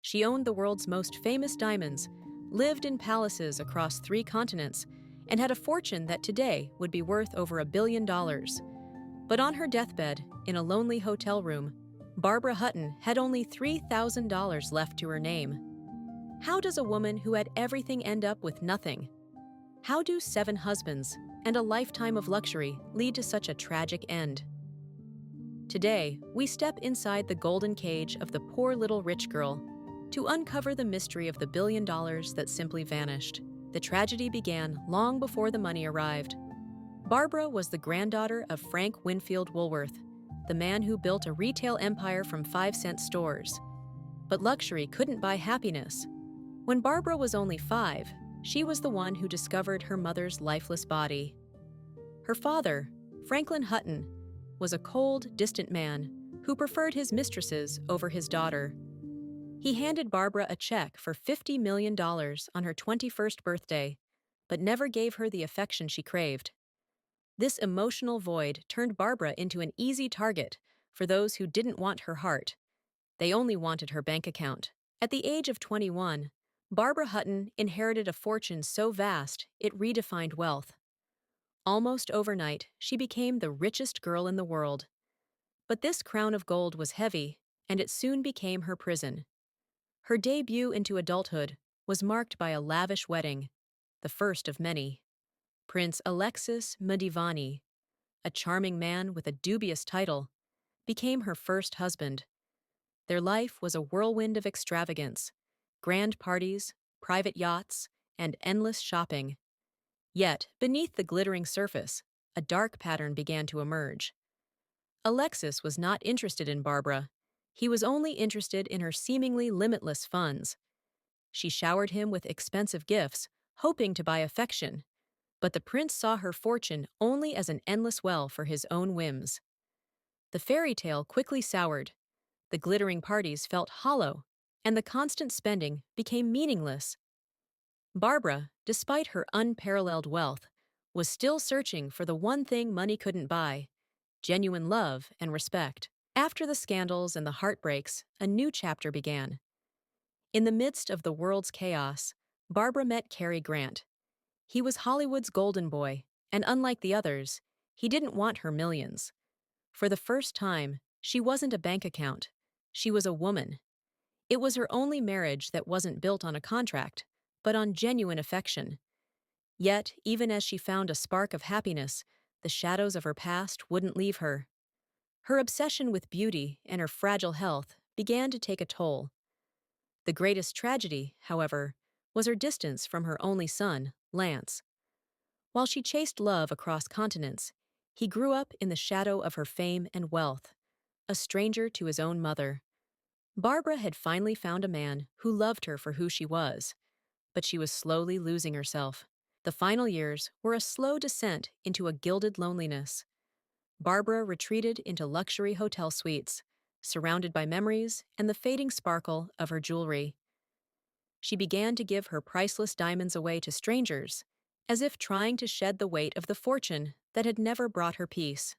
She owned the world's most famous diamonds, lived in palaces across 3 continents, and had a fortune that today would be worth over $1 billion. But on her deathbed, in a lonely hotel room, Barbara Hutton had only $3,000 left to her name. How does a woman who had everything end up with nothing? How do 7 husbands and a lifetime of luxury lead to such a tragic end? Today, we step inside the golden cage of the poor little rich girl to uncover the mystery of the $1 billion that simply vanished. The tragedy began long before the money arrived. Barbara was the granddaughter of Frank Winfield Woolworth, the man who built a retail empire from 5-cent stores. But luxury couldn't buy happiness. When Barbara was only 5, she was the one who discovered her mother's lifeless body. Her father, Franklin Hutton, was a cold, distant man who preferred his mistresses over his daughter. He handed Barbara a check for $50 million on her 21st birthday, but never gave her the affection she craved. This emotional void turned Barbara into an easy target for those who didn't want her heart. They only wanted her bank account. At the age of 21, Barbara Hutton inherited a fortune so vast it redefined wealth. Almost overnight, she became the richest girl in the world. But this crown of gold was heavy, and it soon became her prison. Her debut into adulthood was marked by a lavish wedding, the first of many. Prince Alexis Mdivani, a charming man with a dubious title, became her first husband. Their life was a whirlwind of extravagance, grand parties, private yachts, and endless shopping. Yet, beneath the glittering surface, a dark pattern began to emerge. Alexis was not interested in Barbara. He was only interested in her seemingly limitless funds. She showered him with expensive gifts, hoping to buy affection. But the prince saw her fortune only as an endless well for his own whims. The fairy tale quickly soured. The glittering parties felt hollow, and the constant spending became meaningless. Barbara, despite her unparalleled wealth, was still searching for the one thing money couldn't buy: genuine love and respect. After the scandals and the heartbreaks, a new chapter began. In the midst of the world's chaos, Barbara met Cary Grant. He was Hollywood's golden boy, and unlike the others, he didn't want her millions. For the first time, she wasn't a bank account. She was a woman. It was her only marriage that wasn't built on a contract, but on genuine affection. Yet, even as she found a spark of happiness, the shadows of her past wouldn't leave her. Her obsession with beauty and her fragile health began to take a toll. The greatest tragedy, however, was her distance from her only son, Lance. While she chased love across continents, he grew up in the shadow of her fame and wealth, a stranger to his own mother. Barbara had finally found a man who loved her for who she was, but she was slowly losing herself. The final years were a slow descent into a gilded loneliness. Barbara retreated into luxury hotel suites, surrounded by memories and the fading sparkle of her jewelry. She began to give her priceless diamonds away to strangers, as if trying to shed the weight of the fortune that had never brought her peace.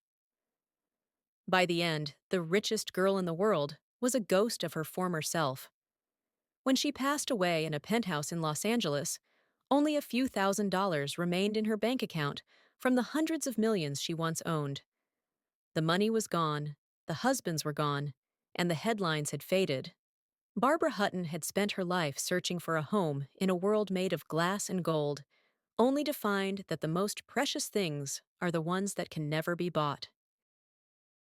By the end, the richest girl in the world was a ghost of her former self. When she passed away in a penthouse in Los Angeles, only a few $1,000s remained in her bank account from the hundreds of millions she once owned. The money was gone, the husbands were gone, and the headlines had faded. Barbara Hutton had spent her life searching for a home in a world made of glass and gold, only to find that the most precious things are the ones that can never be bought.